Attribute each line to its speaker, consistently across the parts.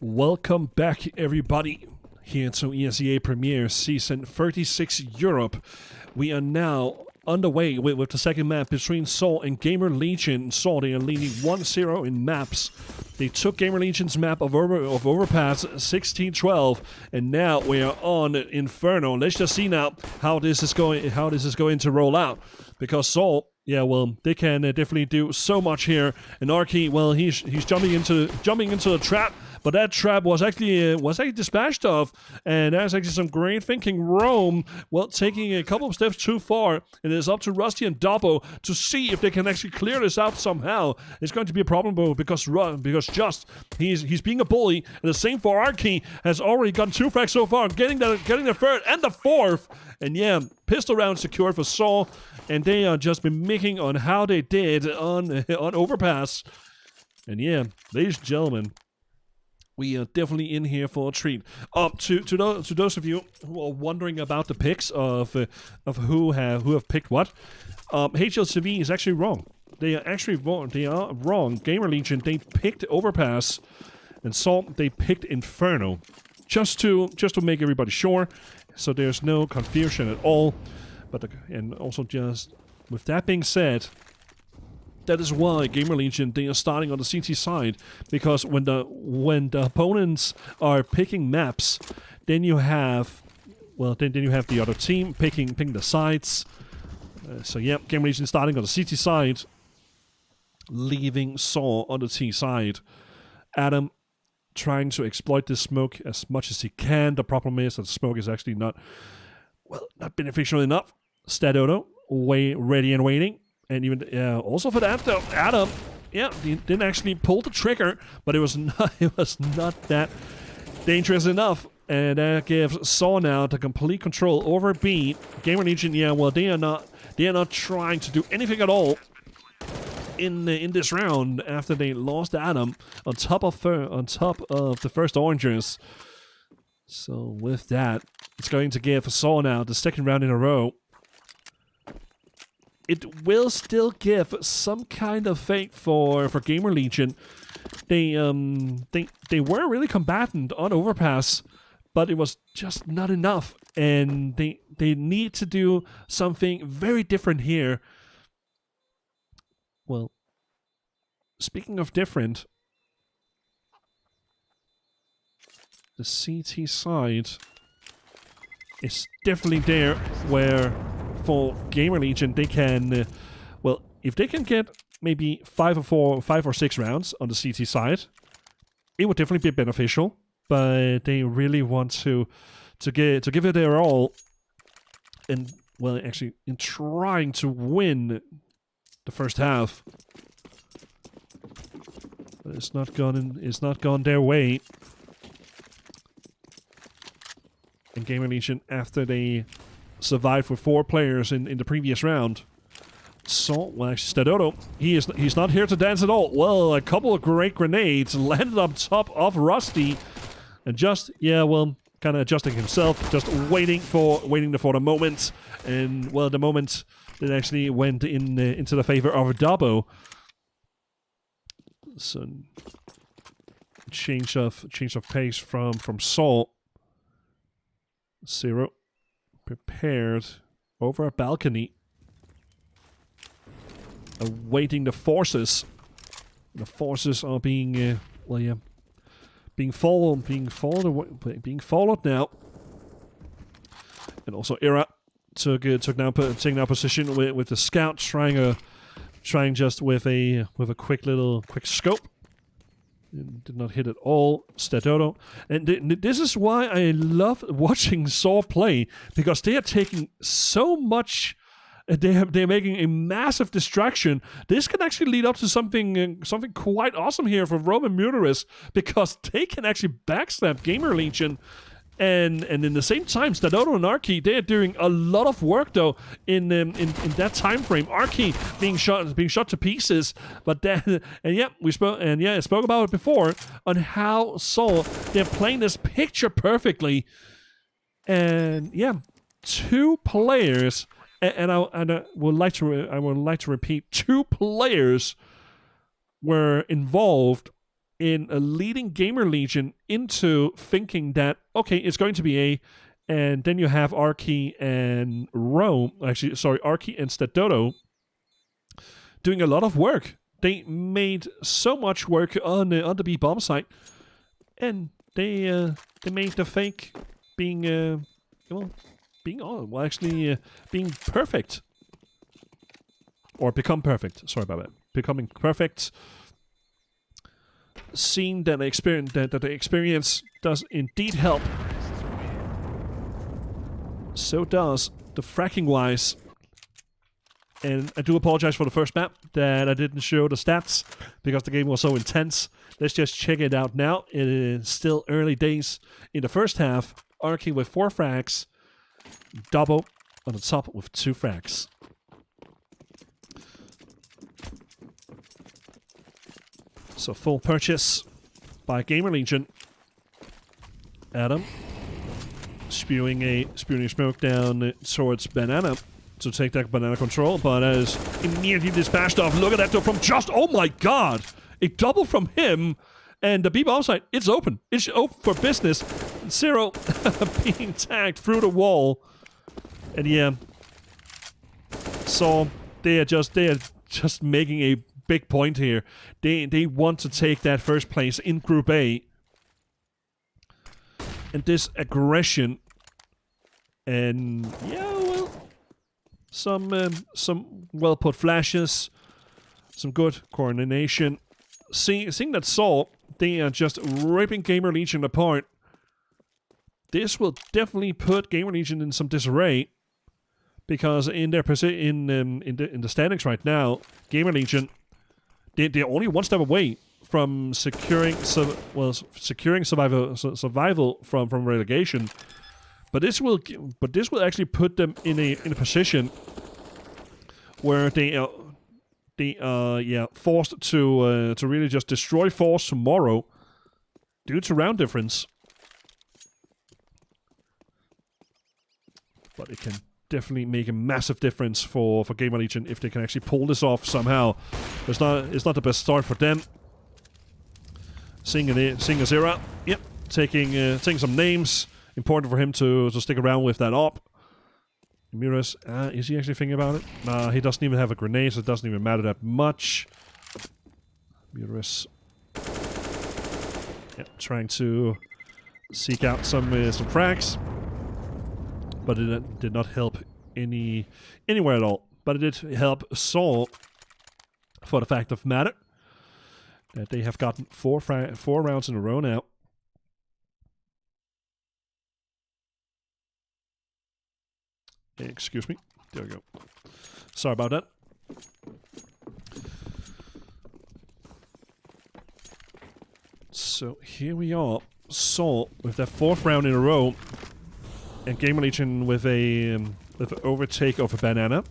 Speaker 1: Welcome back, everybody, here to Esea Premiere Season 36 Europe. We are now underway with the second map between Saw and Gamerlegion. Saw, they are leading 1-0 in maps. They took Gamerlegion's map of Overpass 1612, and now we are on Inferno. Let's just see now how this is going to roll out, because Saw, yeah, well, they can definitely do so much here. And Arky, well, he's jumping into the trap, but that trap was actually dispatched of, and that's actually some great thinking. Rome, well, taking a couple of steps too far, and it's up to Rusty and Dobbo to see if they can actually clear this out somehow. It's going to be a problem, though, because Just he's being a bully, and the same for Arky has already gotten 2 frags so far, getting the third and the fourth, and yeah, pistol round secured for Saw, and they are just mimicking on how they did on Overpass, and yeah, ladies and gentlemen, we are definitely in here for a treat. To those of you who are wondering about the picks of who have picked what, HLTV is actually wrong. They are actually wrong. They are wrong. Gamerlegion, they picked Overpass, and Saw, they picked Inferno. Just to make everybody sure, so there's no confusion at all. And also, just with that being said, that is why Gamerlegion, they are starting on the CT side, because when the opponents are picking maps, then you have the other team picking the sides. So yeah, Gamerlegion starting on the CT side, leaving Saw on the T side. Adam trying to exploit this smoke as much as he can. The problem is that the smoke is actually not beneficial enough. Stadodo, ready and waiting. And even also for that, though, Adam, yeah, he didn't actually pull the trigger, but it was not that dangerous enough, and that gives Saw now the complete control over B. Gamerlegion, yeah, well, they are not trying to do anything at all in this round after they lost Adam on top of the first oranges. So with that, it's going to give Saw now the second round in a row. It will still give some kind of fate for Gamerlegion. They were really combatant on Overpass, but it was just not enough, and they need to do something very different here. Well, speaking of different, the CT side is definitely there where, for Gamerlegion, they can, well, if they can get maybe 5 or 6 rounds on the CT side, it would definitely be beneficial. But they really want to give it their all, and well, actually, in trying to win the first half, but it's not gone their way. And Gamerlegion, after they survived with 4 players in the previous round. So, well, actually, Stadodo, he's not here to dance at all. Well, a couple of great grenades landed up top of Rusty, and just, yeah, well, kind of adjusting himself, just waiting for the moment, and well, the moment that actually went into the favor of Dobbo. So, change of pace from Saw. Zero prepared over a balcony, awaiting the forces. The forces are being followed now. And also Era taking now position with the scout, trying just with a quick scope. Did not hit at all. Stadodo. And this is why I love watching Saw play, because they are taking so much. They're making a massive distraction. This can actually lead up to something quite awesome here for Roman Murderous, because they can actually backstab Gamerlegion. And in the same time, Stadodo and Arky, they are doing a lot of work though in that time frame. Arky being shot to pieces, but then I spoke about it before on how Saw, they're playing this picture perfectly, and yeah, 2 players, and I would like to repeat, 2 players were involved in leading Gamerlegion into thinking that, okay, it's going to be A, and then you have Archie and Archie and Stadodo doing a lot of work. They made so much work on the B bomb site, and they made the fake being being perfect, or become perfect. Sorry about that. Becoming perfect. Seeing that the experience does indeed help. So does the fracking wise. And I do apologize for the first map that I didn't show the stats because the game was so intense. Let's just check it out now. It is still early days in the first half. Archie with 4 frags. Double on the top with 2 frags. So full purchase by Gamerlegion. Adam spewing smoke down towards Banana to take that banana control, but as immediately dispatched off. Look at that though from just, oh my god! A double from him, and the B-bomb site, it's open. It's open for business. Zero being tagged through the wall. And yeah. So they are just making a big point here. They want to take that first place in Group A. And this aggression. And yeah, well, some well put flashes, some good coordination. Seeing that Saul, they are just ripping Gamerlegion apart. This will definitely put Gamerlegion in some disarray, because in their in the standings right now, Gamerlegion, they're only one step away from securing survival from relegation. But this will actually put them in a position where they are forced to really just destroy Force tomorrow due to round difference. But it can definitely make a massive difference for Gamerlegion if they can actually pull this off somehow. It's not the best start for them. Seeing Esea, yep, taking some names. Important for him to stick around with that op. Miras, is he actually thinking about it? Nah, he doesn't even have a grenade, so it doesn't even matter that much. Miras, yeah, trying to seek out some frags, but it did not help anywhere at all. But it did help Saul, for the fact of matter that they have gotten 4 rounds in a row now. Excuse me. There we go. Sorry about that. So here we are. Saul with that 4th round in a row, and Gamerlegion with an overtake of a banana.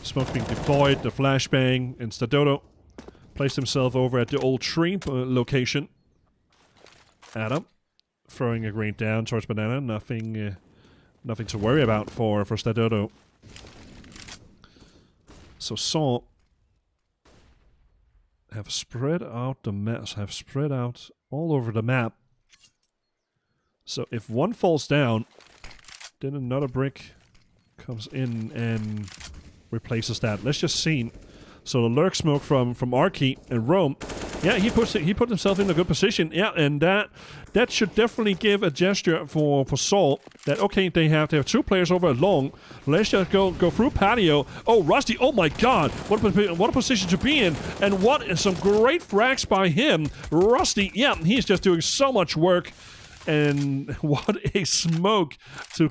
Speaker 1: Smoke being deployed. The flashbang, and Stadodo placed himself over at the old tree location. Adam throwing a grenade down towards banana. Nothing to worry about for Stadodo. So Saul have spread out the maps, have spread out all over the map. So if one falls down, then another brick comes in and replaces that. Let's just see. So the lurk smoke from Archie and Rome. Yeah, he put himself in a good position. Yeah, and that should definitely give a gesture for Saul that, okay, they have 2 players over long. Let's just go through patio. Oh, Rusty! Oh my God! What a position to be in, and some great frags by him. Rusty, yeah, he's just doing so much work, and what a smoke to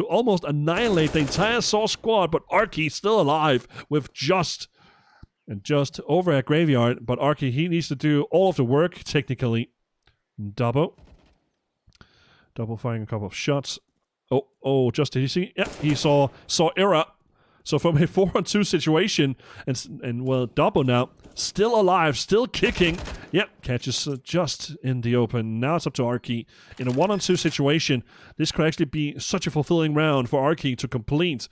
Speaker 1: almost annihilate the entire Saul squad. But Archie still alive with just over at Graveyard, but Archie, he needs to do all of the work, technically. Double firing a couple of shots. Oh, just did he see? Yeah, he saw Era. So from a 4-on-2 situation, and well, Double now, still alive, still kicking. Yep, catches just in the open. Now it's up to Archie. In a 1-on-2 situation, this could actually be such a fulfilling round for Archie to complete.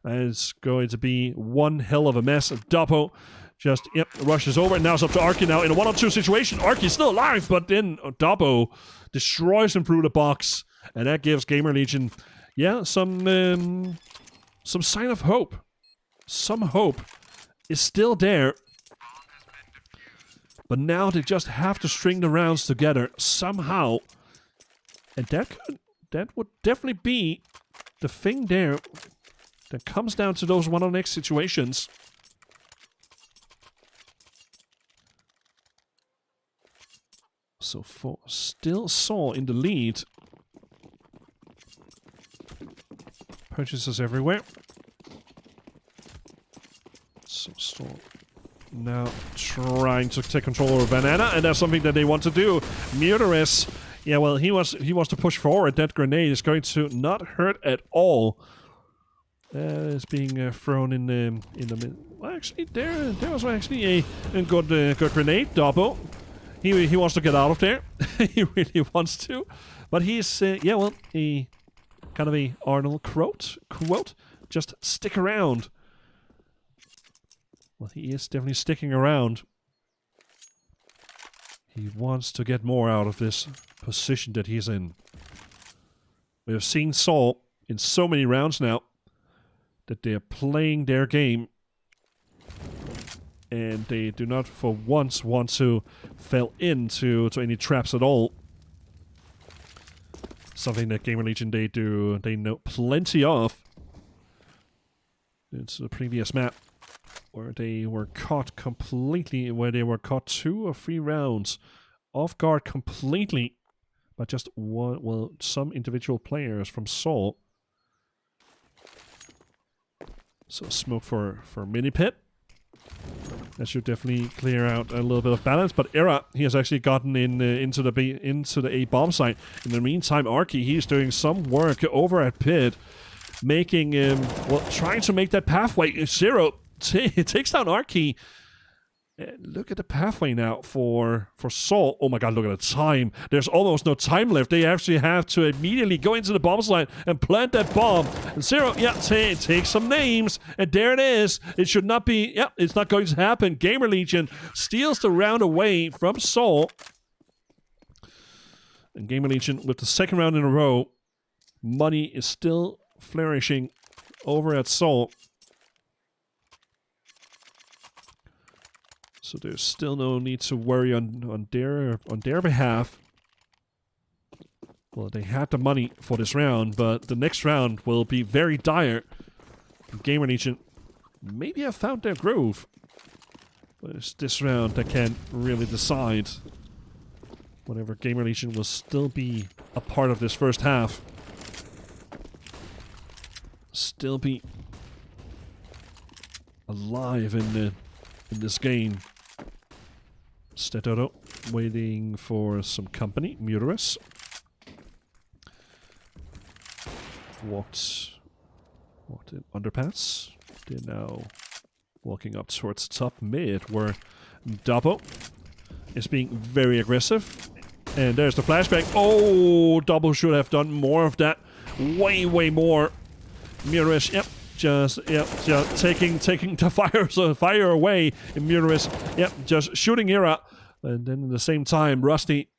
Speaker 1: It's going to be one hell of a mess. Double just, yep, rushes over. And now it's up to Arky now in a 1-on-2 situation. Arky's still alive, but then Dabo destroys him through the box. And that gives Gamerlegion, yeah, some sign of hope. Some hope is still there. But now they just have to string the rounds together somehow. And that would definitely be the thing there that comes down to those 1-on-X situations. So for still Saw in the lead. Purchases everywhere. So Storm now trying to take control over Banana, and that's something that they want to do. Murderous, yeah, well, he wants to push forward. That grenade is going to not hurt at all. It's being thrown in the middle. Well, actually, there was actually a good grenade. Double. He wants to get out of there. He really wants to, but he's yeah, well, a kind of a Arnold quote. Just stick around. Well, he is definitely sticking around. He wants to get more out of this position that he's in. We have seen Saul in so many rounds now that they are playing their game. And they do not for once want to fall into any traps at all. Something that Gamerlegion they know plenty of. It's the previous map where they were caught completely, where they were caught 2 or 3 rounds off guard completely by just one, well, some individual players from Seoul. So smoke for mini pit. That should definitely clear out a little bit of balance. But Era, he has actually gotten in into the A bomb site. In the meantime, Arky, he's doing some work over at pit, making well, trying to make that pathway. Zero takes down Arky. Look at the pathway now for Saul. Oh my god, look at the time. There's almost no time left. They actually have to immediately go into the bomb site and plant that bomb. And Zero, yeah, take some names. And there it is. It should not be, yeah, it's not going to happen. Gamerlegion steals the round away from Saul. And Gamerlegion, with the second round in a row, money is still flourishing over at Saul. So there's still no need to worry on their behalf. Well, they had the money for this round, but the next round will be very dire. Gamerlegion maybe have found their groove. But it's this round that can really decide whenever Gamerlegion will still be a part of this first half. Still be alive in this game. Stetoto waiting for some company. Murderous walked in underpass. They're now walking up towards top mid, where Double is being very aggressive. And there's the flashback. Oh, Double should have done more of that. Way more. Murderous, yep. Just taking the fire away in Murderous. Yep, just shooting Era. And then at the same time, Rusty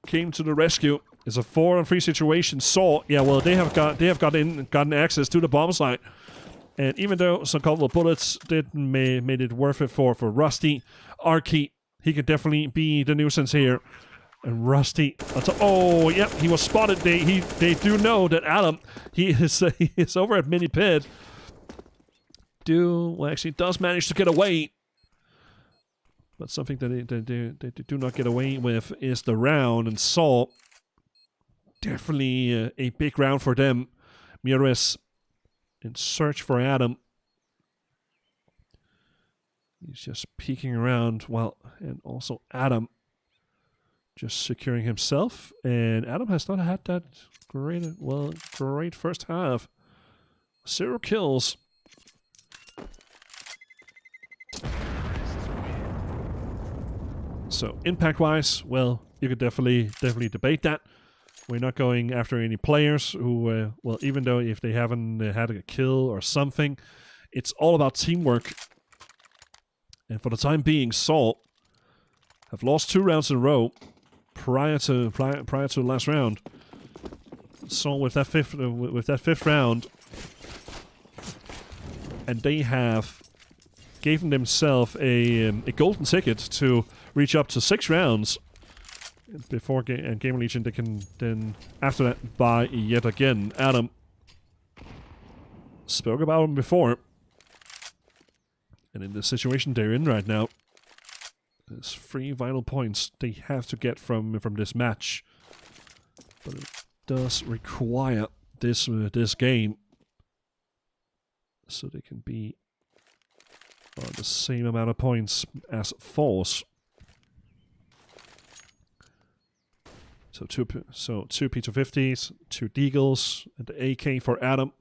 Speaker 1: came to the rescue. It's a 4-on-3 situation. Saw, yeah, well, they have gotten access to the bomb site. And even though some couple of bullets made it worth it for Rusty, Arky, he could definitely be the nuisance here. And Rusty, oh yeah, he was spotted. They do know that Adam, he is over at mini pit. Actually does manage to get away, but something that they do not get away with is the round. And Saul, definitely a big round for them. Mures in search for Adam. He's just peeking around. Well, and also Adam just securing himself, and Adam has not had that great first half. 0 kills. So impact-wise, well, you could definitely debate that. We're not going after any players who, well, even though if they haven't had a kill or something, it's all about teamwork. And for the time being, Saul have lost 2 rounds in a row prior to the last round. Saul with that fifth round, and they have given themselves a golden ticket to reach up to 6 rounds before Gamerlegion. They can then after that buy yet again. Adam spoke about him before, and in the situation they're in right now, there's 3 vital points they have to get from this match, but it does require this game so they can be on the same amount of points as Force. So two P250s, 2 Deagles, and the AK for Adam.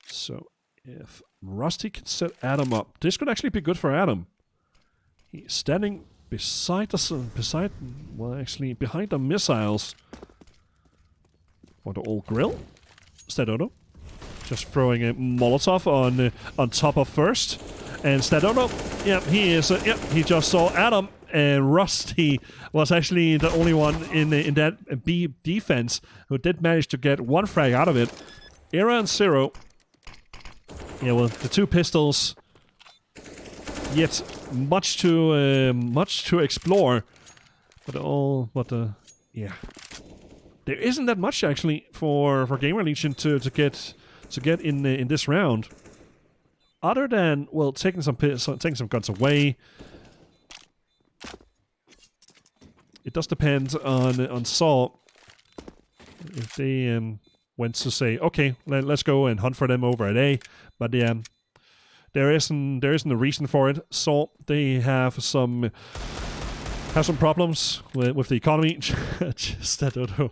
Speaker 1: So if Rusty can set Adam up, this could actually be good for Adam. He's standing behind the missiles. Or the old grill. Stadono. Just throwing a Molotov on top of first. And Stadono, he just saw Adam, and Rusty was actually the only one in that B defense who did manage to get 1 frag out of it. Era and Zero. Yeah, well, the 2 pistols. Yet much to explore, yeah, there isn't that much actually for Gamerlegion to get in this round, other than, well, taking some guns away. It does depend on Saul if they went to say, okay, let's go and hunt for them over at A, but yeah. There isn't a reason for it. So they have some problems with the economy. Just I don't know,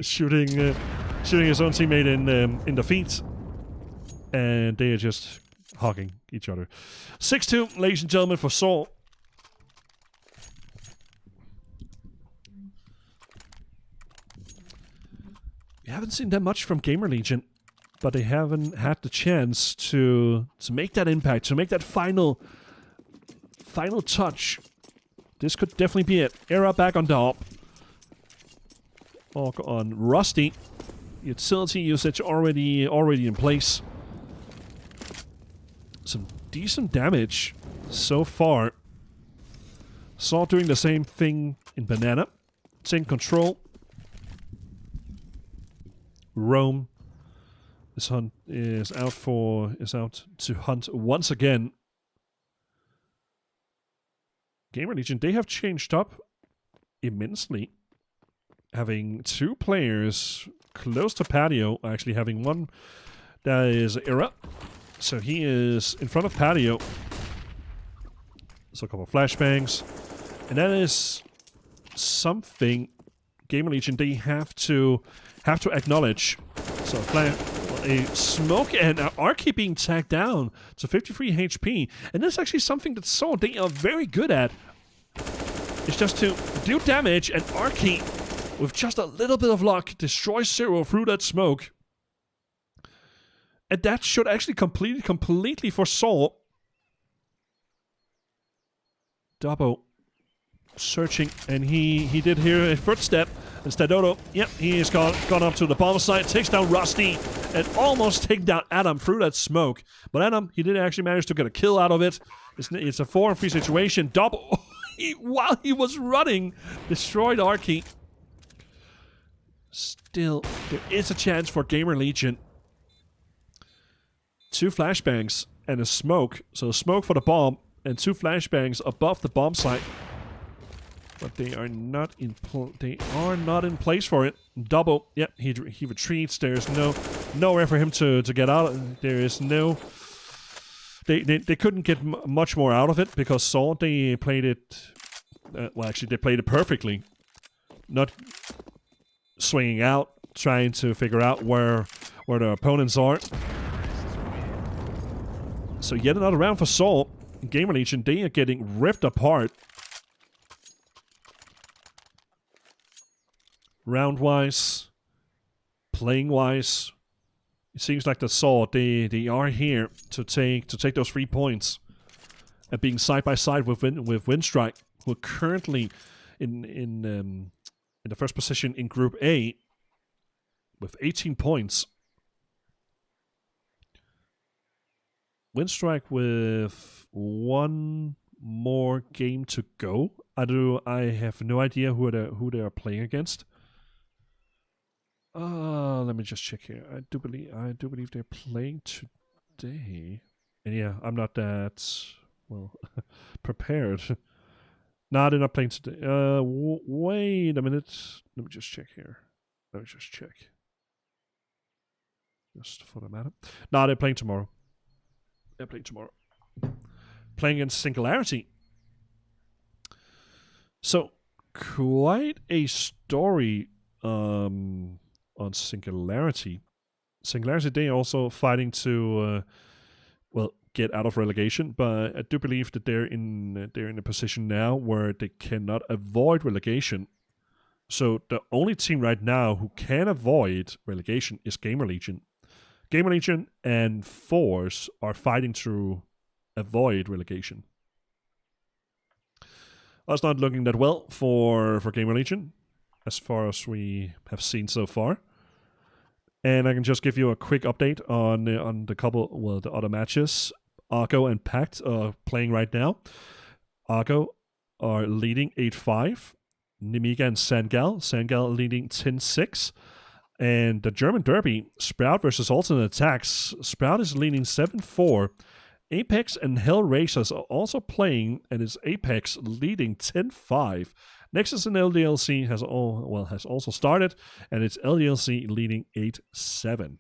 Speaker 1: shooting his own teammate in the feet, and they are just hugging each other. 6-2, ladies and gentlemen, for Saul. We haven't seen that much from Gamerlegion, but they haven't had the chance to make that impact, to make that final touch. This could definitely be it. Era back on top. On Rusty. Utility usage already in place. Some decent damage so far. Saw doing the same thing in Banana. Same control. Rome is out to hunt once again. Gamerlegion, they have changed up immensely, having 2 players close to Patio, actually having one that is Era, so he is in front of Patio. So a couple of flashbangs, and that is something Gamerlegion they have to acknowledge. So a smoke and Arky being tagged down to 53 HP, and that's actually something that Saw they are very good at. It's just to do damage, and Arky, with just a little bit of luck, destroys Zero through that smoke. And that should actually completely for Saw. Dabo searching, and he did hear a footstep. And Stadono, yep, he has gone up to the bomb site, takes down Rusty, and almost taking down Adam through that smoke. But Adam, he did actually manage to get a kill out of it. It's a 4-on-3 situation. Double, while he was running, destroyed Arky. Still, there is a chance for Gamerlegion. 2 flashbangs and a smoke. So a smoke for the bomb, and 2 flashbangs above the bomb site. But they are not in place for it. Double, yep, he retreats. There's nowhere for him to get out. There is no. They couldn't get much more out of it because Saw they played it. Well, actually, they played it perfectly. Not swinging out, trying to figure out where the opponents are. So yet another round for Saw. Gamerlegion, they are getting ripped apart. Round-wise, playing-wise, it seems like the Saw they are here to take those 3 points. and being side by side with Windstrike, who are currently in the first position in Group A with 18 points. Windstrike with one more game to go. I have no idea who they are playing against. Let me just check here. I do believe they're playing today. And yeah, I'm not that well prepared. No, they're not playing today. Wait a minute. Let me just check here. Just for the matter. No, they're playing tomorrow. Playing against Singularity. So, quite a story on Singularity. Singularity, they are also fighting to, get out of relegation, but I do believe that they're in a position now where they cannot avoid relegation. So the only team right now who can avoid relegation is Gamerlegion. Gamerlegion and Force are fighting to avoid relegation. That's not looking that well for Gamerlegion, as far as we have seen so far. And I can just give you a quick update on the other matches. Argo and Pact are playing right now. Argo are leading 8-5. Nemiga and Sangal leading 10-6. And the German Derby, Sprout versus Alternate Attacks. Sprout is leading 7-4. Apex and Hellraisers are also playing, and it's Apex leading 10-5. Nexus and LDLC has also started, and it's LDLC leading 8-7.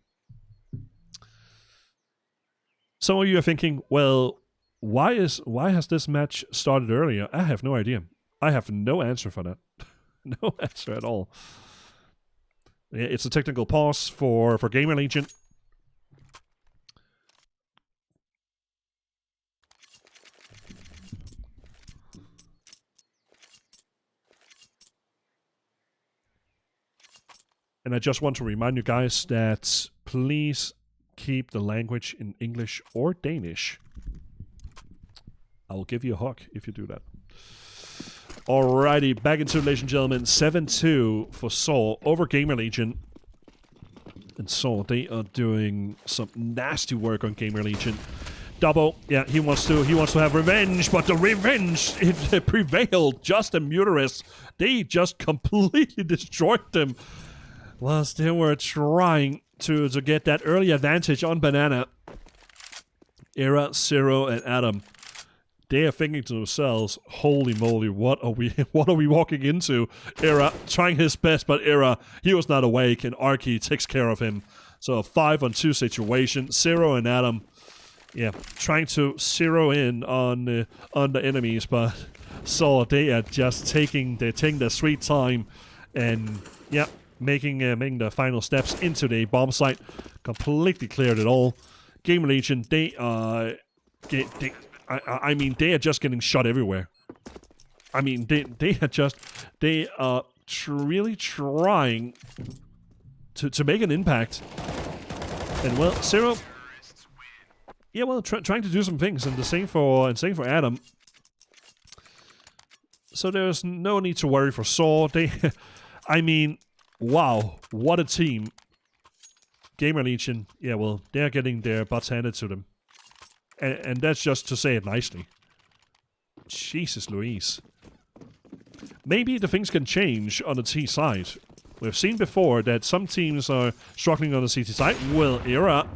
Speaker 1: Some of you are thinking, well, why has this match started earlier? I have no idea. I have no answer for that. No answer at all. It's a technical pause for Gamerlegion. And I just want to remind you guys that please keep the language in English or Danish. I will give you a hug if you do that. Alrighty, back into it, ladies and gentlemen. 7-2 for Saw over Gamerlegion. And Saw, they are doing some nasty work on Gamerlegion. Double, yeah, he wants to have revenge, but the revenge it prevailed. Just and Muterus, they just completely destroyed them. Whilst they were trying to get that early advantage on Banana. Era, Zero, and Adam. They are thinking to themselves, holy moly, what are we walking into? Era trying his best, but Era, he was not awake, and Arky takes care of him. So a 5-on-2 situation. Zero and Adam, yeah, trying to zero in on the enemies, but so they are just taking their sweet time, and yeah, making the final steps into the bomb site. Completely cleared it all. Gamerlegion, they are just getting shot everywhere. I mean, they are really trying to make an impact. And well, Zero, yeah, well, trying to do some things, and the same for Adam. So there's no need to worry for Saw. I mean, wow, what a team. Gamerlegion, yeah, well, they're getting their butts handed to them. And that's just to say it nicely. Jesus Louise. Maybe the things can change on the T side. We've seen before that some teams are struggling on the CT side. Well, Era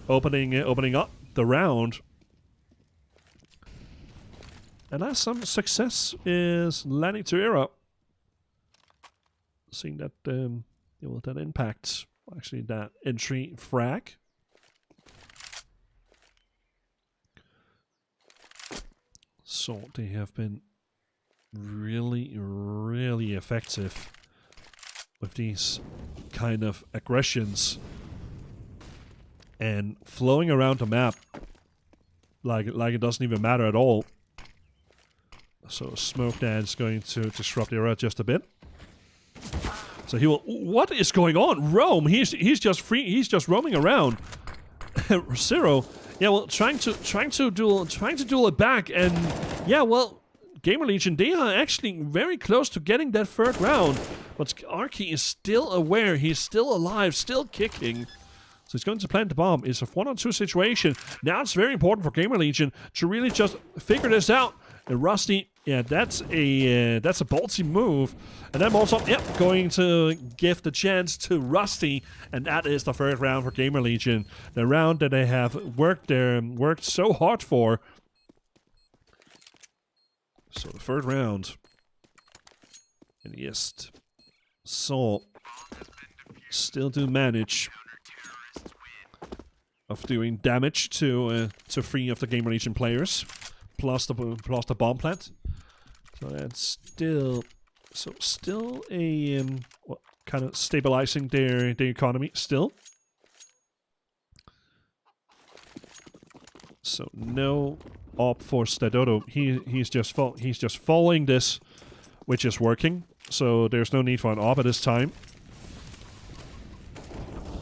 Speaker 1: opening up the round. And as some success is landing to Era. Seeing that, that impact, actually that entry frag. So they have been really, really effective with these kind of aggressions and flowing around the map like it doesn't even matter at all. So Smoke Dance going to disrupt the Era just a bit. So he will. What is going on? Roam. He's just free. He's just roaming around. Zero. Yeah, well, trying to duel it back, and yeah, well, Gamerlegion, they are actually very close to getting that third round, but Arky is still aware, he's still alive, still kicking. So he's going to plant the bomb. It's a 1-on-2 situation. Now it's very important for Gamerlegion to really just figure this out. And Rusty, yeah, that's a ballsy move. And then also, yep, going to give the chance to Rusty, and that is the third round for Gamerlegion. The round that they have worked so hard for. So the third round. And yes, Saul still do manage of doing damage to 3 of the Gamerlegion players, plus the bomb plant. So that's still a kind of stabilizing their economy still. So no op for Stadodo. He's just following this, which is working. So there's no need for an op at this time.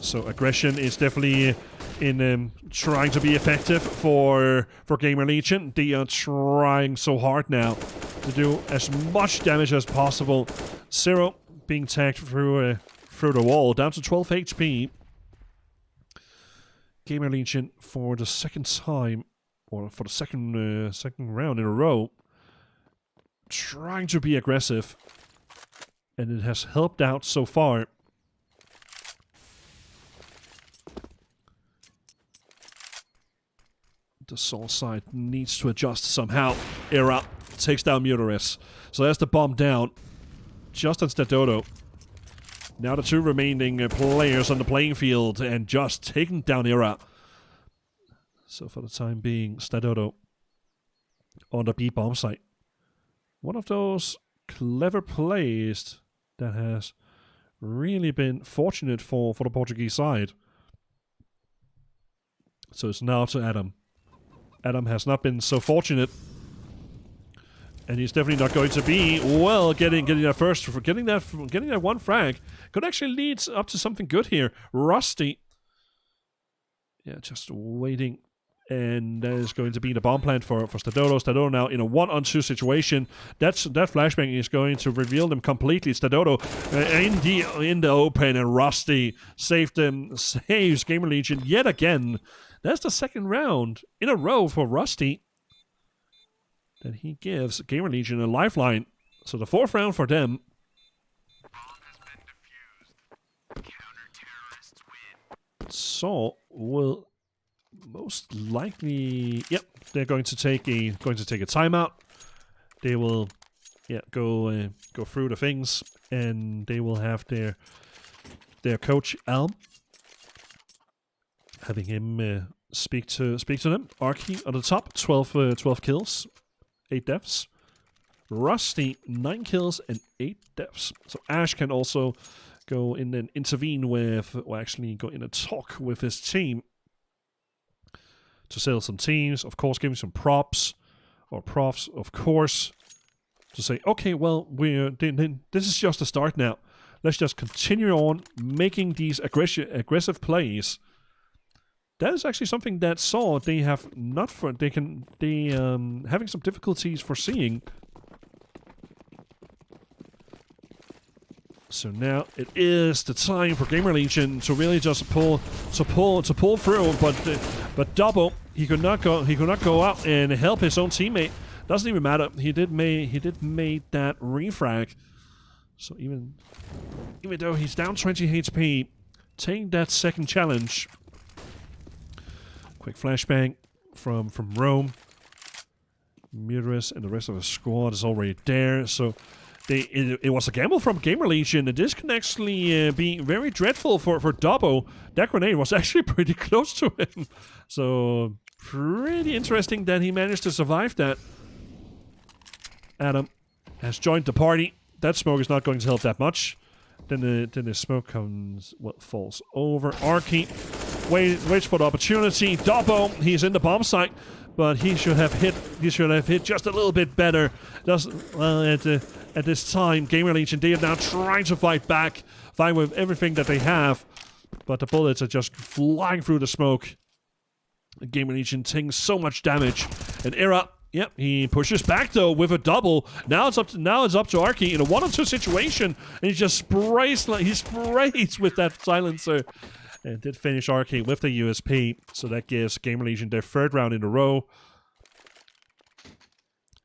Speaker 1: So aggression is definitely in trying to be effective for Gamerlegion. They are trying so hard now to do as much damage as possible. Zero being tagged through the wall, down to 12 HP. Gamerlegion for the second time, or for the second round in a row, trying to be aggressive, and it has helped out so far. The Soul side needs to adjust somehow. Era takes down Murderess. So there's the bomb down. Just on Stadodo. Now the 2 remaining players on the playing field, and just taking down Era. So for the time being, Stadodo on the B bomb site. One of those clever plays that has really been fortunate for the Portuguese side. So it's now to Adam. Adam has not been so fortunate, and he's definitely not going to be well getting that first, getting that one frag. Could actually lead up to something good here. Rusty, yeah, just waiting, and that is going to be the bomb plant for Stadodo. Stadodo now in a 1-on-2 situation. That flashbang is going to reveal them completely. Stadodo in the open, and Rusty saves Gamerlegion yet again. That's the second round in a row for Rusty that he gives Gamerlegion a lifeline. So the 4th round for them. Saul will most likely, yep, they're going to take a timeout. They will, yeah, go through the things, and they will have their coach Alm, having him speak to them. Arky on the top, 12 kills, 8 deaths. Rusty, 9 kills and 8 deaths. So Ash can also go in and intervene with, or actually go in and talk with his team to sell some teams. Of course, giving some props, of course, to say, okay, well, this is just a start now. Let's just continue on making these aggressive plays. That is actually something that Saw they have not for having some difficulties foreseeing. So now it is the time for Gamerlegion to really just pull through, but Double, he could not go out and help his own teammate. Doesn't even matter. He did make that refrag. So even though he's down 20 HP, taking that second challenge. Quick flashbang from Rome. Murderess and the rest of the squad is already there. So it was a gamble from Gamerlegion, and this can actually be very dreadful for Dobbo. That grenade was actually pretty close to him. So pretty interesting that he managed to survive that. Adam has joined the party. That smoke is not going to help that much. Then the smoke falls over. Arky waits for the opportunity. Dobbo, he's in the bomb site, but he should have hit just a little bit better. At this time, Gamerlegion, they are now trying to fight with everything that they have, but the bullets are just flying through the smoke. Gamerlegion taking so much damage. And Era, yep, he pushes back though with a double. Now it's up to Arky in a 1-on-2 situation, and he just sprays with that silencer. And did finish Arky with the USP, so that gives Gamerlegion their 3rd round in a row.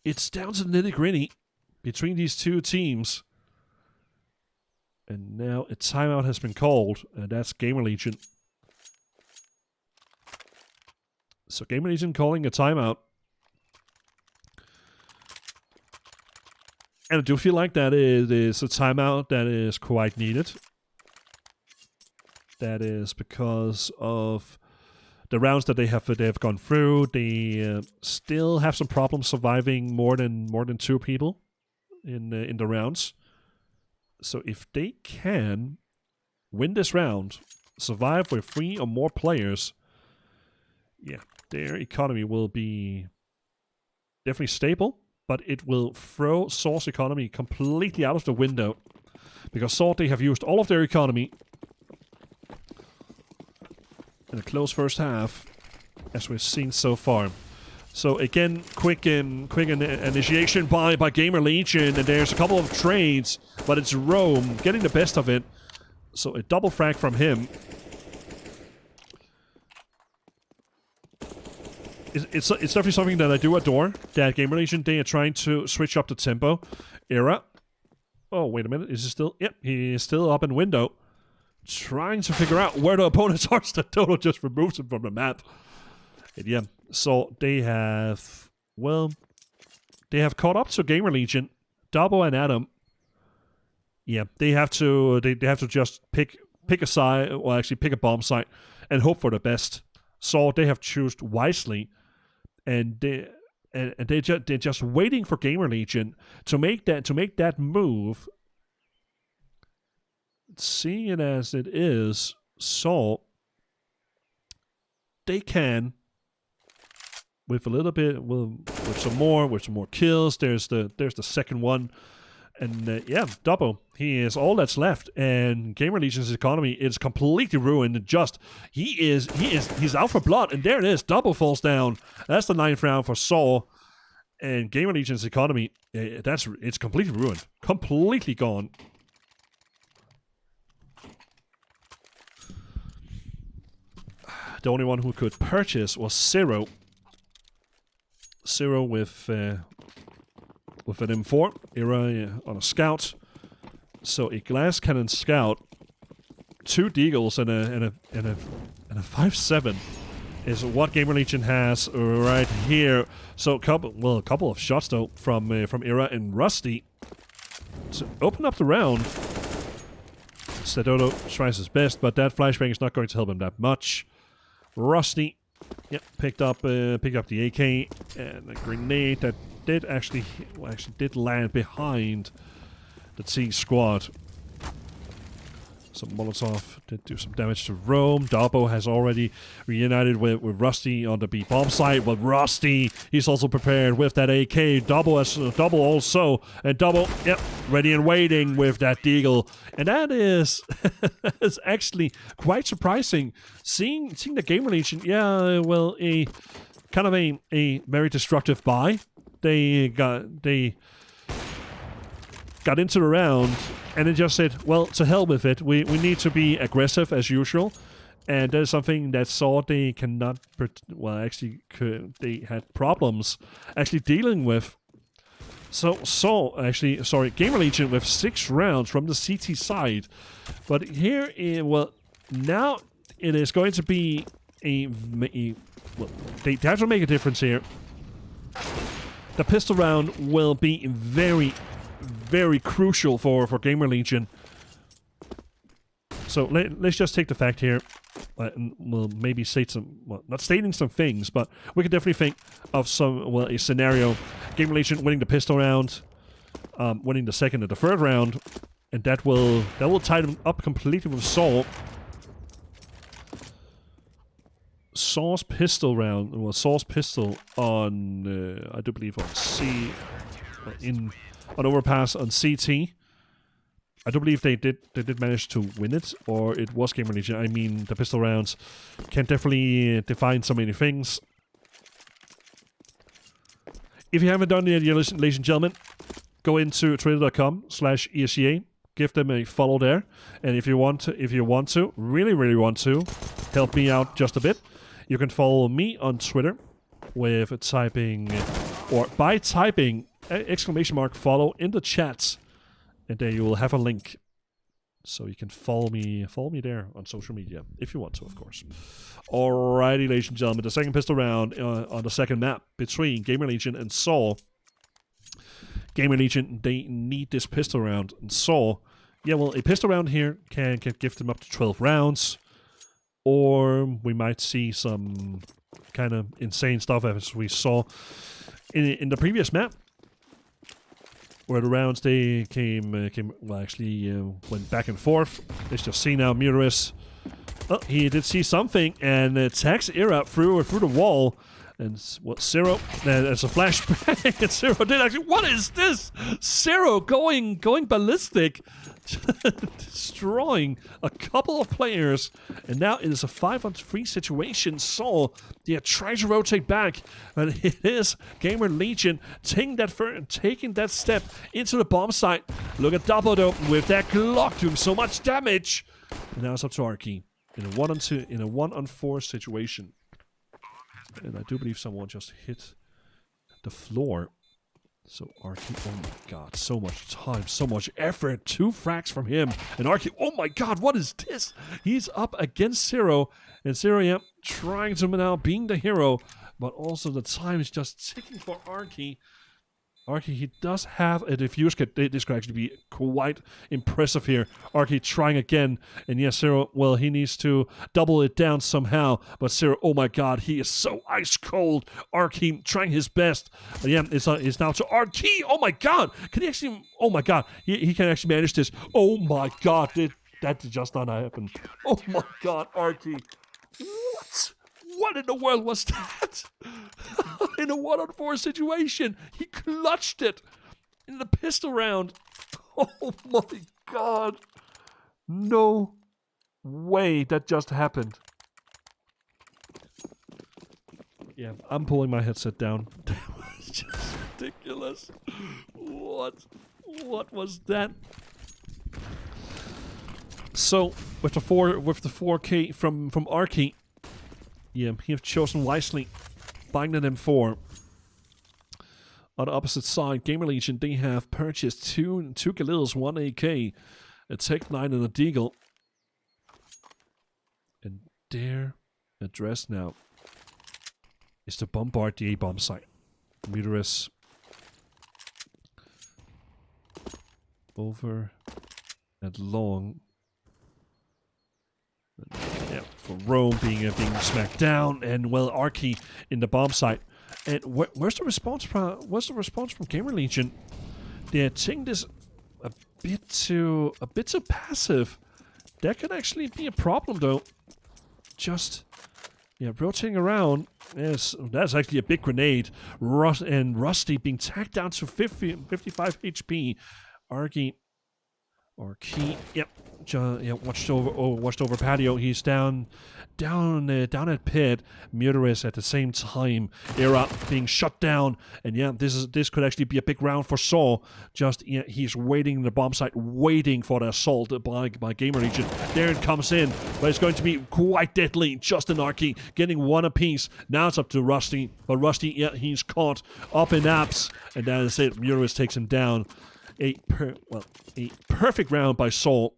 Speaker 1: It's down to the nitty-gritty between these two teams. And now a timeout has been called, and that's Gamerlegion. So Gamerlegion calling a timeout. And I do feel like that is a timeout that is quite needed. That is because of the rounds that they have gone through. They still have some problems surviving more than 2 people in the rounds. So if they can win this round, survive with 3 or more players, yeah, their economy will be definitely stable, but it will throw Source economy completely out of the window, because Sword, they have used all of their economy in a close first half, as we've seen so far. So again, quick initiation by Gamerlegion, and there's a couple of trades, but it's Rome getting the best of it. So a double frag from him. It's definitely something that I do adore, that Gamerlegion, they are trying to switch up the tempo. Era. Oh, wait a minute. Is he still? Yep, he is still up in window. Trying to figure out where the opponents are. Toto just removes him from the map. And yeah, so they have, well, they have caught up to Gamerlegion. Dabo and Adam. Yeah, they have to just pick a side, or actually pick a bomb site, and hope for the best. So they have chosen wisely, and they're just waiting for Gamerlegion to make that move. Seeing it as it is, so they can, with a little bit, with some more kills. There's the second one, and yeah, Double. He is all that's left, and Gamerlegion's economy is completely ruined. He's out for blood, and there it is. Double falls down. That's the 9th round for Saul, and Gamerlegion's economy. It's completely ruined, completely gone. The only one who could purchase was Zero. Zero with an M4 Era on a scout. So a glass cannon scout, 2 deagles and a 5.7 is what Gamerlegion has right here. So a couple of shots though from Era and Rusty to open up the round. Sedoto tries his best, but that flashbang is not going to help him that much. Rusty, yep, picked up the AK and a grenade that did actually land behind the T squad. Some Molotov did do some damage to Rome. Dabo has already reunited with Rusty on the B bomb site, but Rusty, he's also prepared with that AK. Double also, and Double, yep, ready and waiting with that deagle. And that is is actually quite surprising. Seeing the Gamerlegion, yeah, well, a kind of a very destructive buy. They got into the round and then just said, well, to hell with it. We need to be aggressive as usual. And that is something that Saw they cannot, they had problems actually dealing with. So Gamerlegion with 6 rounds from the CT side. But here, now it is going to be they have to make a difference here. The pistol round will be very, very crucial for Gamerlegion. So let's just take the fact here. And we'll maybe state not stating some things, but we could definitely think of a scenario. Gamerlegion winning the pistol round, winning the 2nd and the 3rd round, and that will tie them up completely with Saul. Saul's pistol round, Saul's pistol on, I do believe on overpass on CT. I do believe they did manage to win it, or it was Gamerlegion. I mean, the pistol rounds can definitely define so many things. If you haven't done it yet, ladies and gentlemen, go into twitter.com/ESEA. Give them a follow there. And if you want to, really want to, help me out just a bit, you can follow me on Twitter with typing, or by typing !follow in the chat. And there you will have a link. So you can follow me there on social media, if you want to, of course. Alrighty, ladies and gentlemen, the second pistol round on the second map between Gamerlegion and Saw. Gamerlegion, they need this pistol round. And Saw, yeah, well, a pistol round here can give them up to 12 rounds. Or we might see some kind of insane stuff as we saw in the previous map, where the rounds they went back and forth. Let's just see now, Murderous. Oh, he did see something and attacks Era through the wall. And what, Zero? There's a flashbang. And Zero did actually. What is this? Zero going ballistic, destroying a couple of players. And now it is a 5-on-3 situation. So they are trying to rotate back, and it is Gamerlegion taking that step into the bomb site. Look at Double though with that Glock doing so much damage. And now it's up to Arky in a 1-on-4 situation. And I do believe someone just hit the floor. So Arky, oh my god, so much time, so much effort. 2 frags from him. And Arky, oh my god, what is this? He's up against Zero. And Zero, yeah, trying to now being the hero. But also the time is just ticking for Arky. Arky, he does have a defuse kit. This could actually be quite impressive here. Arky trying again. And yes, Zero, well, he needs to double it down somehow. But Zero, oh my god, he is so ice cold. Arky trying his best. But yeah, it's now to Arky. Oh my god. Can he actually, oh my god, he can actually manage this. Oh my god, that did just not happen. Oh my god, Arky. What? What in the world was that? In a 1-on-4 situation, he clutched it in the pistol round. Oh my god. No way that just happened. Yeah, I'm pulling my headset down. That was just ridiculous. What was that? So, with the 4K from Arky, yeah, he have chosen wisely, buying an M4. On the opposite side, Gamerlegion, they have purchased two Galils, 1 AK, a Tech-9 and a Deagle. And their address now is to bombard the A-bomb site. Murderous over and long. Yeah, for Rome being smacked down, and well, Arky in the bomb site. And where's the response from? What's the response from Gamerlegion? They're taking this a bit too passive. That could actually be a problem, though. Just rotating around. Yes, that's actually a big grenade. Rusty being tacked down to 55 HP. Arky. Yep. Watched over patio. He's down at pit. Murderous at the same time. Era being shut down, and yeah, this could actually be a big round for Saw. Just he's waiting in the bomb site, waiting for the assault by Gamerlegion. There it comes in, but it's going to be quite deadly. Just an Arky getting 1 apiece. Now it's up to Rusty, but Rusty, yeah, he's caught up in apps, and that is it. Murderous takes him down. A perfect round by Saw.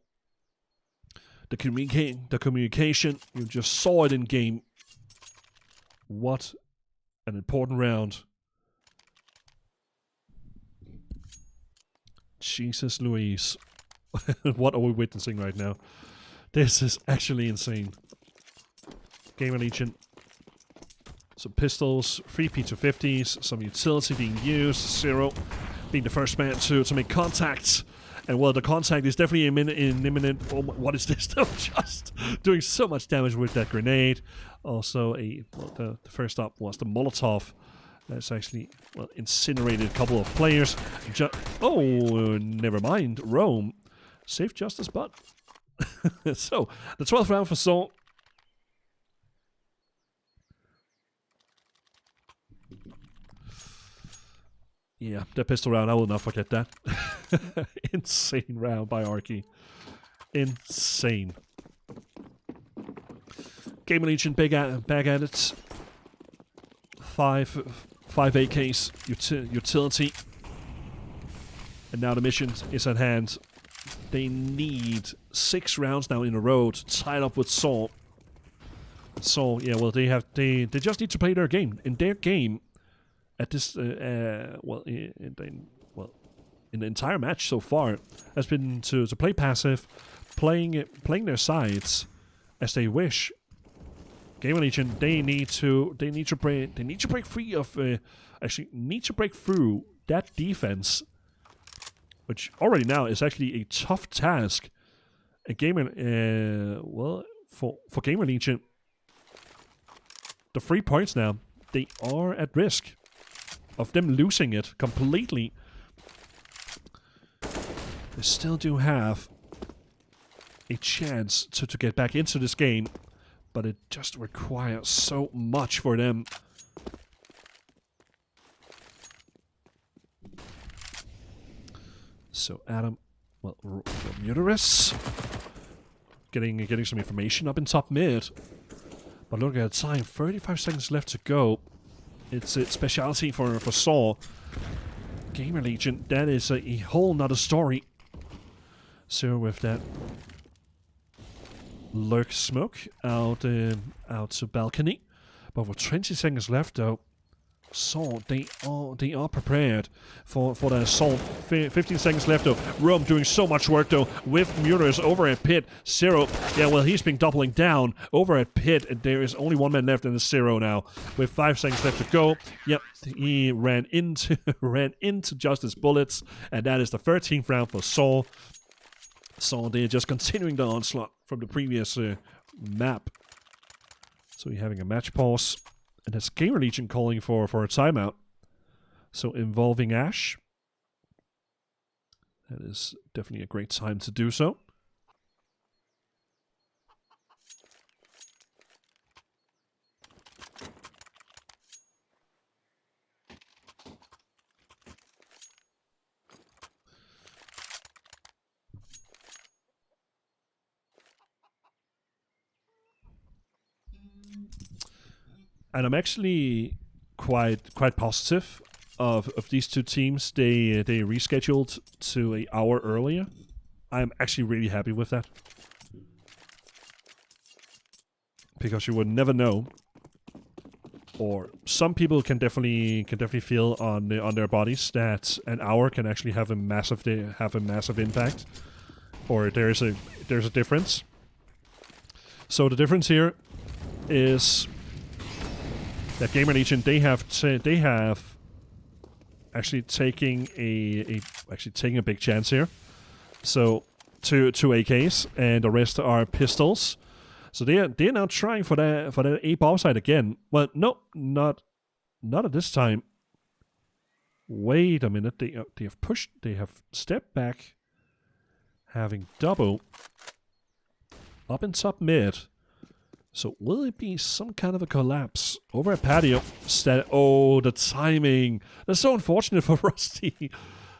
Speaker 1: The communication, you just saw it in game. What an important round. Jesus Louise. What are we witnessing right now? This is actually insane. Gamerlegion. Some pistols, 3 P250s, some utility being used. Zero being the first man to make contact. And well, the contact is definitely imminent. Oh, what is this? Though? Just doing so much damage with that grenade. Also, the first up was the Molotov. That's actually, incinerated a couple of players. Oh, never mind. Rome. Save Justice, but... So, the 12th round for Saul. Yeah, the pistol round, I will not forget that. Insane round by Arky. Insane. Gamerlegion back at it. Five AKs utility. And now the mission is at hand. They need 6 rounds now in a row to tie it up with Saul. Saul, yeah, well, they just need to play their game. In their game, at this, in the entire match so far, has been to play passive, playing their sides as they wish. Gamerlegion, they need to break free of need to break through that defense, which already now is actually a tough task. A for Gamerlegion, the 3 points now, they are at risk of them losing it completely. They still do have a chance to get back into this game, but it just requires so much for them. So Adam, well, Muterus getting some information up in top mid. But look at the time, 35 seconds left to go. It's a specialty for Saw. Gamerlegion, that is a whole nother story. So with that lurk smoke out to balcony. But with 20 seconds left though, Saw, they are prepared for the assault. 15 seconds left though. Rome doing so much work though with Muterus over at pit. Zero, yeah, well, he's been doubling down over at pit, and there is only 1 man left in the Zero now with 5 seconds left to go. Yep, he ran into Justice bullets, and that is the 13th round for Saul. Saul, they're just continuing the onslaught from the previous map. So you're having a match pause. And that's Gamerlegion calling for a timeout. So involving Ash. That is definitely a great time to do so. And I'm actually quite positive of these two teams. They rescheduled to an hour earlier. I'm actually really happy with that, because you would never know, or some people can definitely feel on their bodies that an hour can actually have a massive impact, or there's a difference. So the difference here is that Gamerlegion, they have actually taking a big chance here. So two AKs and the rest are pistols. So they're now trying for that A bomb site again. Well, no, not at this time. Wait a minute. They have stepped back, having double up in top mid. So will it be some kind of a collapse over at patio? Oh, the timing. That's so unfortunate for Rusty.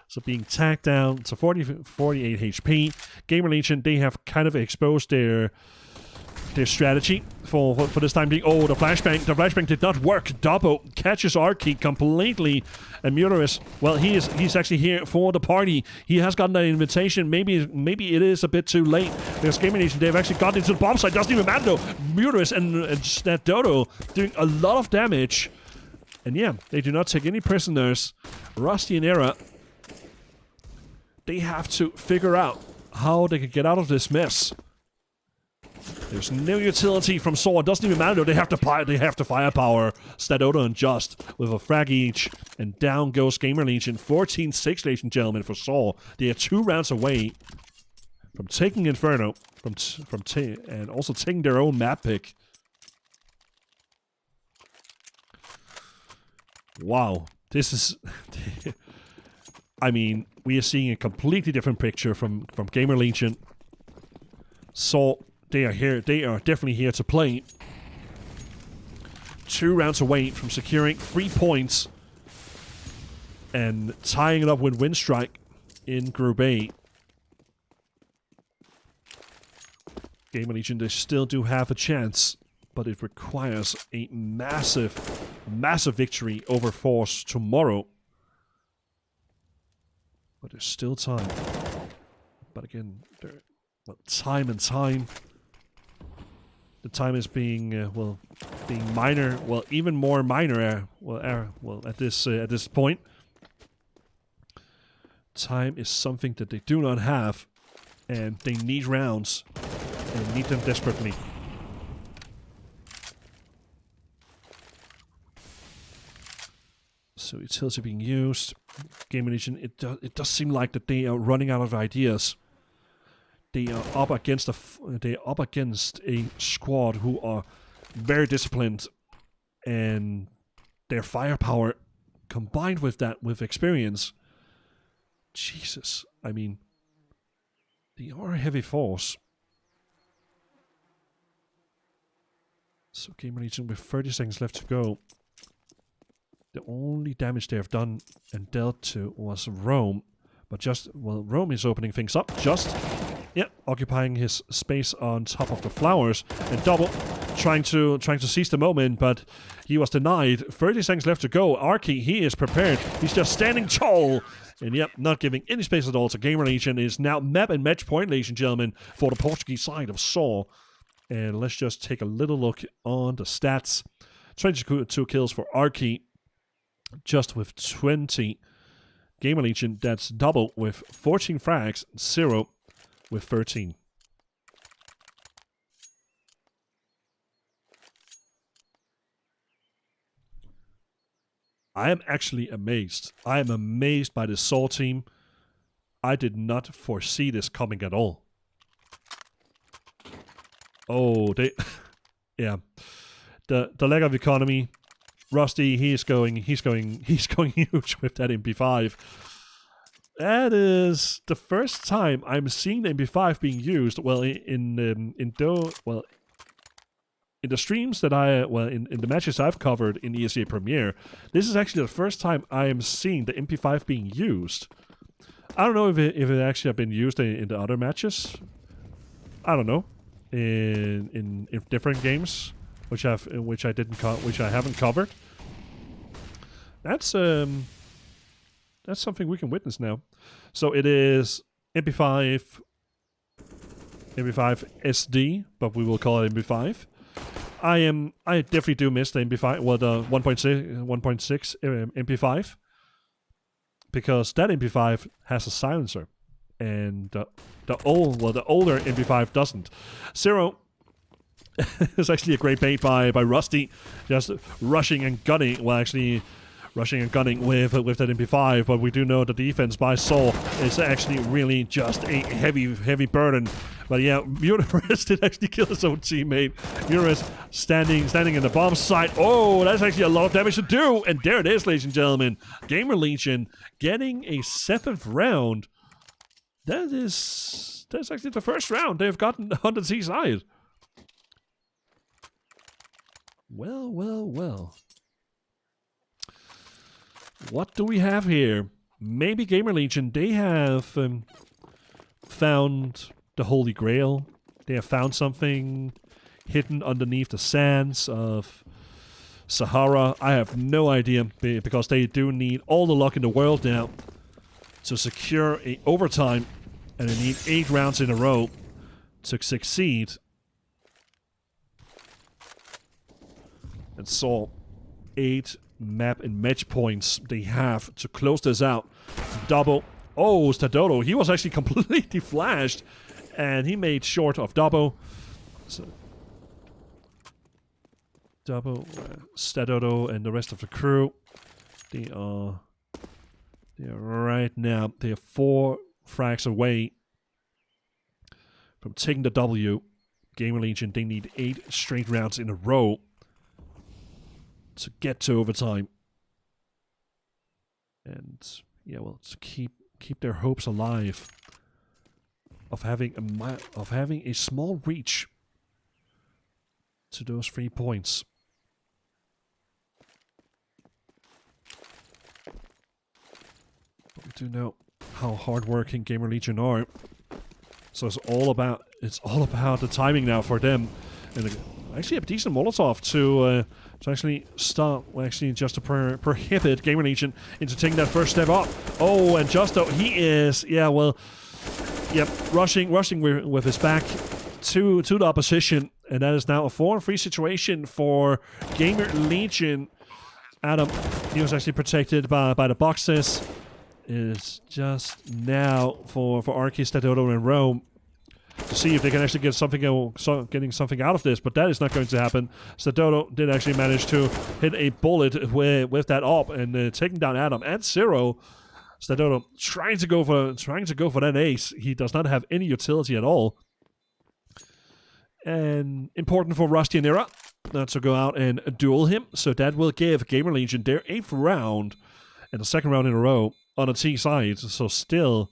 Speaker 1: So being tagged down to 48 HP. Gamerlegion, they have kind of exposed their strategy for this time being. Oh, the flashbang did not work. Double catches Arky completely. And Muterus, well, he's actually here for the party. He has gotten an invitation. Maybe it is a bit too late, because Gamerlegion, they've actually gotten into the bomb site. Doesn't even matter though. Muterus and that Dodo doing a lot of damage. And yeah, they do not take any prisoners. Rusty and Era, they have to figure out how they can get out of this mess. There's no utility from Saw. It doesn't even matter though. They have to firepower Stadoda and Just with a frag each, and down goes Gamerlegion. 14-6, ladies and gentlemen, for Saw. They are 2 rounds away from taking Inferno, and also taking their own map pick. Wow, this is I mean, we are seeing a completely different picture from Gamerlegion. So they are here. They are definitely here to play. 2 rounds away from securing 3 points and tying it up with Windstrike in Group A. Gamerlegion, they still do have a chance, but it requires a massive victory over Force tomorrow. But there's still time. But again, time and time. The time is being being minor. Well, even more minor. At this point, time is something that they do not have, and they need rounds, and need them desperately. So utility being used. Gamerlegion, it does seem like that they are running out of ideas. They are up against a squad who are very disciplined, and their firepower combined with that with experience. Jesus, I mean, they are a heavy force. So Gamerlegion with 30 seconds left to go. The only damage they have done and dealt to was Rome, but Rome is opening things up. Occupying his space on top of the flowers, and Double trying to seize the moment, but he was denied. 30 seconds left to go. Arky, he is prepared. He's just standing tall, and not giving any space at all. So Gamerlegion is now map and match point, ladies and gentlemen, for the Portuguese side of Saw. And let's just take a little look on the stats. 22 kills for Arky, just with 20. Gamerlegion, that's Double with 14 frags, 0 with 13. I am actually amazed. I am amazed by the Saw team. I did not foresee this coming at all. Oh, yeah. The lack of economy. Rusty, he's going huge with that MP5. That is the first time I'm seeing the MP5 being used. Well, in the streams that in the matches I've covered in ESEA Premiere, this is actually the first time I am seeing the MP5 being used. I don't know if it actually have been used in the other matches. I don't know, in different games which I haven't covered. That's something we can witness now. So it is MP5 SD, but we will call it MP5. I definitely do miss the MP5, well, the 1.6 MP5, because that MP5 has a silencer, and the older MP5 doesn't. Zero is actually a great bait by Rusty, just rushing and gunning. Well, actually, rushing and gunning with that MP5, but we do know the defense by Saw is actually really just a heavy burden. But yeah, Mutarist did actually kill his own teammate. Mutarist standing in the bomb site. Oh, that's actually a lot of damage to do. And there it is, ladies and gentlemen. Gamerlegion getting a 7th round. That's actually the first round they've gotten on the T side. Well. What do we have here? Maybe Gamerlegion, they have found the Holy Grail. They have found something hidden underneath the sands of Sahara. I have no idea, because they do need all the luck in the world now to secure a overtime, and they need 8 rounds in a row to succeed. And so 8 map and match points they have to close this out. Double. Oh, Stadodo. He was actually completely flashed, and he made short of Double. So Double, Stadodo, and the rest of the crew. They are right now. They are 4 frags away from taking the W. Gamerlegion, they need 8 straight rounds in a row to get to overtime. And yeah, well, to keep their hopes alive of having a small reach to those 3 points. But we do know how hardworking Gamerlegion are, so it's all about the timing now for them, and actually a decent Molotov to actually stop, just to prohibit Gamerlegion into taking that first step up. Oh, and Justo, he is, yeah, well, yep, rushing with his back to the opposition, and that is now a 4-3 situation for Gamerlegion. Adam, he was actually protected by the boxes. It's just now for Arky, Stadodo, and Rome to see if they can actually get getting something out of this, but that is not going to happen. Stadodo did actually manage to hit a bullet with that op and taking down Adam and Zero. Stadodo trying to go for that ace. He does not have any utility at all. And important for Rusty and Era not to go out and duel him, so that will give Gamerlegion their 8th round and the 2nd round in a row on the T side. So still,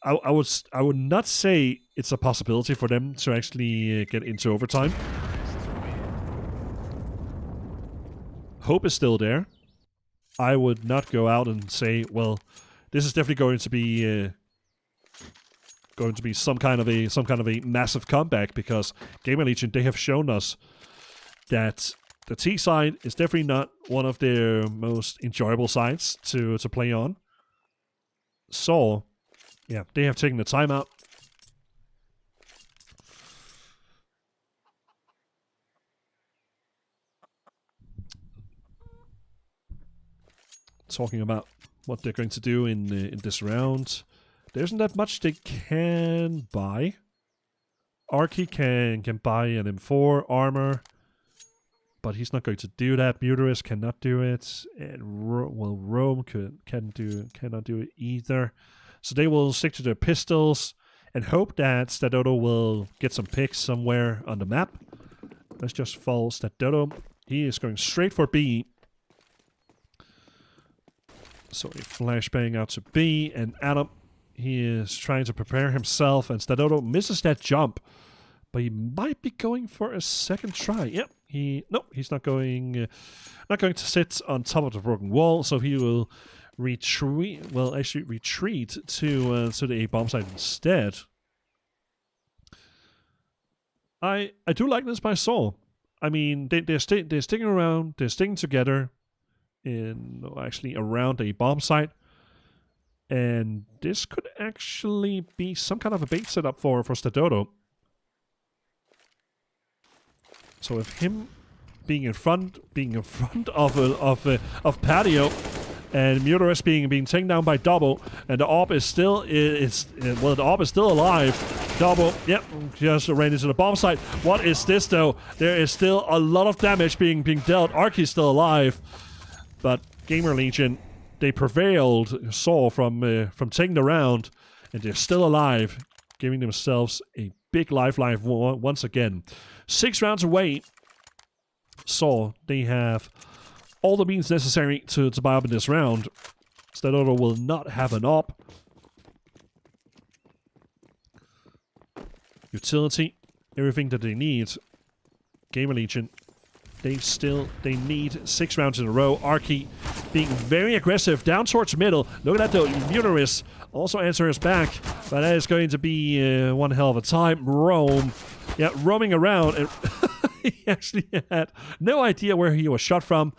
Speaker 1: I would not say it's a possibility for them to actually get into overtime. Hope is still there. I would not go out and say, well, this is definitely going to be some kind of a massive comeback, because Gamerlegion, they have shown us that the T side is definitely not one of their most enjoyable sides to play on. So, yeah, they have taken the timeout. Talking about what they're going to do in this round, there isn't that much they can buy. Arky can buy an M4 armor, but he's not going to do that. Muterus cannot do it, and Rome cannot do it either. So they will stick to their pistols and hope that Stadodo will get some picks somewhere on the map. Let's just follow Stadodo. He is going straight for B. So a flashbang out to B, and Adam, he is trying to prepare himself, and Stadodo misses that jump, but he might be going for a second try. Yep, he's not going to sit on top of the broken wall, so he will retreat. Well, actually retreat to the A bomb site instead. I do like this by Saul. I mean, they're sticking around, they're sticking together around a bomb site, and this could actually be some kind of a bait setup for Stadodo. So with him being in front of Patio, and Muterus being taken down by Double, and the AWP is still alive. Double, yep, just ran into the bomb site. What is this though? There is still a lot of damage being dealt. Arky's still alive, but Gamerlegion, they prevailed Saw from taking the round, and they're still alive, giving themselves a big lifeline once again. 6 rounds away. Saw, they have all the means necessary to buy up in this round. Stadodo will not have an op. Utility, everything that they need. Gamerlegion, they need 6 rounds in a row. Arky being very aggressive down towards middle. Look at that though. Muterus also answers back, but that is going to be one hell of a time. Rome, yeah, roaming around, and he actually had no idea where he was shot from.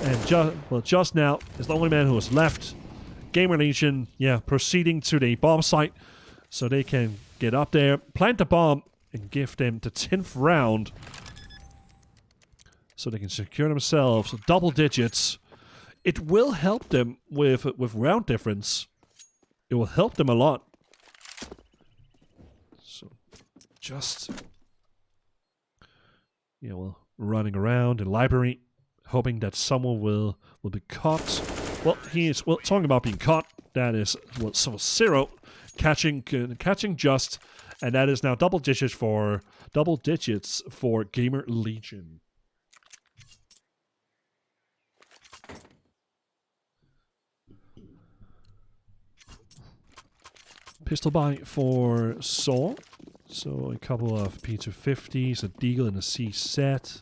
Speaker 1: And just now is the only man who was left. Gamerlegion, yeah, proceeding to the bomb site so they can get up there, plant the bomb, and give them the 10th round so they can secure themselves double digits. It will help them with round difference. It will help them a lot. So just, yeah, well, running around in library, hoping that someone will be caught. Well, talking about being caught, that is, well, so Zero catching Just, and that is now double digits for Gamerlegion. Pistol buy for Saul. So a couple of P250s, a Deagle, and a C set.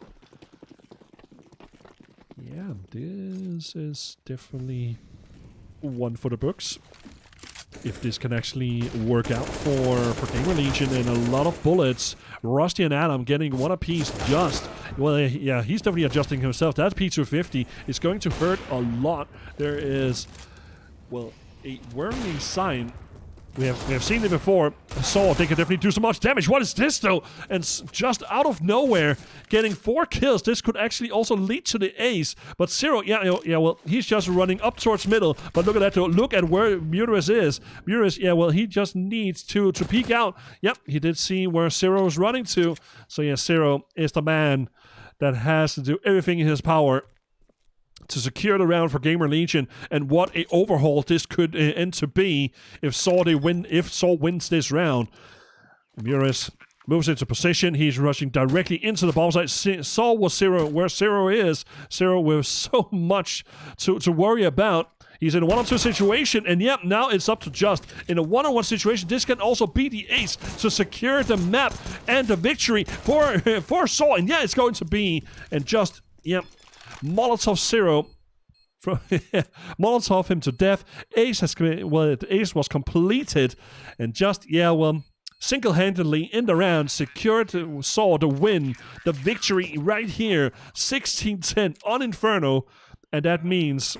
Speaker 1: Yeah, this is definitely one for the books. If this can actually work out for Gamerlegion, and a lot of bullets. Rusty and Adam getting one apiece just. Well, yeah, he's definitely adjusting himself. That P250 is going to hurt a lot. There is, well, a worrying sign. We have seen it before. Saw they can definitely do so much damage. What is this though? And just out of nowhere, getting 4 kills. This could actually also lead to the ace. But Zero, yeah. Well, he's just running up towards middle. But look at that though. Look at where Muris is. Muris, yeah. Well, he just needs to peek out. Yep, he did see where Zero is running to. So yeah, Zero is the man that has to do everything in his power to secure the round for Gamerlegion, and what a overhaul this could end to be if Saul wins this round. Muris moves into position. He's rushing directly into the bomb site. Saul was where Zero is. Zero with so much to worry about. He's in a 1-on-2 situation, and yep, now it's up to Just. In a 1-on-1 situation, this can also be the ace to secure the map and the victory for Saul. And yeah, it's going to be, and Just, yep. Molotov Zero, Molotov him to death. Ace Ace was completed, and Just, yeah, well, single-handedly in the round secured Saw the win, the victory right here, 16-10 on Inferno, and that means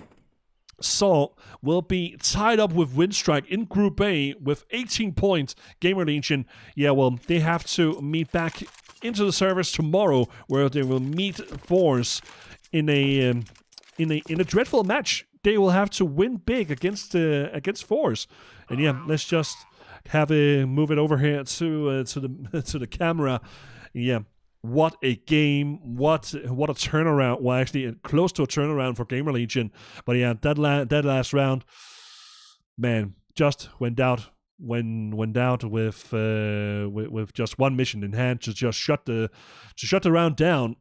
Speaker 1: Saw will be tied up with Windstrike in Group A with 18 points. Gamerlegion, yeah, well, they have to meet back into the servers tomorrow, where they will meet Force in a dreadful match. They will have to win big against Force, and yeah, let's just move it over here to the camera. Yeah, what a game! What a turnaround! Well, actually, close to a turnaround for Gamerlegion. But yeah, that last round, man, just went out with just one mission in hand to just shut the round down.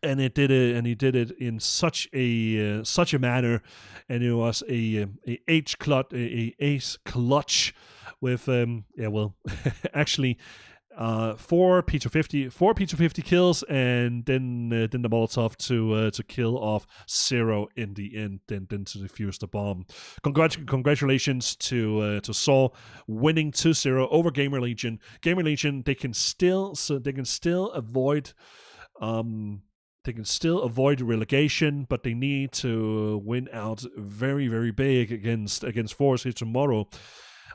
Speaker 1: And he did it in such a manner, and it was a ace clutch with actually 4 P250 kills, and then the Molotov to kill off Zero in the end, then to defuse the bomb. Congratulations to Saul winning 2-0 over Gamerlegion. Gamerlegion, they can still avoid They can still avoid relegation, but they need to win out very, very big against Force here tomorrow.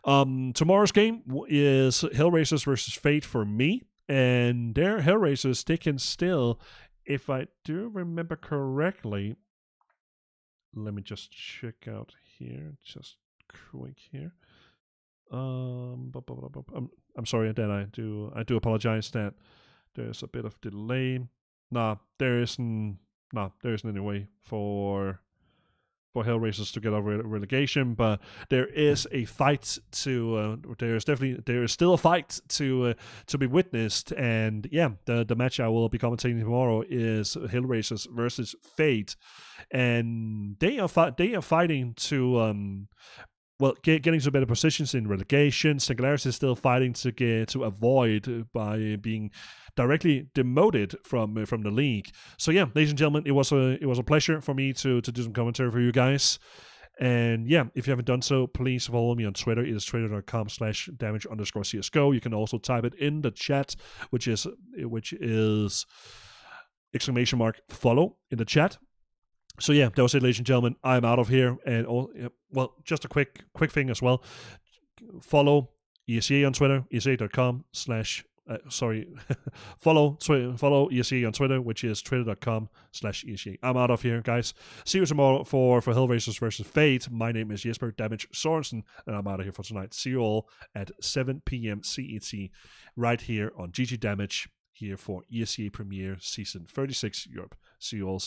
Speaker 1: Tomorrow's game is Hellraisers versus Fate for me, and their Hellraisers, they can still, if I do remember correctly, let me just check out here, just quick here. I'm sorry that I do apologize that there's a bit of delay. There isn't any way for Hellraisers to get over relegation, but there is a fight there is still a fight to be witnessed, and yeah, the match I will be commentating tomorrow is Hellraisers versus Fate, and they are fighting to getting to better positions in relegation. Singularity is still fighting to avoid by being directly demoted from the league. So yeah, ladies and gentlemen, it was a pleasure for me to do some commentary for you guys. And yeah, if you haven't done so, please follow me on Twitter. It is twitter.com/damage_CSGO. You can also type it in the chat, which is !follow in the chat. So yeah, that was it, ladies and gentlemen. I'm out of here, and just a quick thing as well. Follow Esea on Twitter, esea.com/ follow Esea on Twitter, which is twitter.com/Esea. I'm out of here, guys. See you tomorrow for Hellraisers versus Fate. My name is Jesper Damage Sorensen, and I'm out of here for tonight. See you all at 7 p.m. CET right here on GG Damage, here for Esea Premier Season 36 Europe. See you all.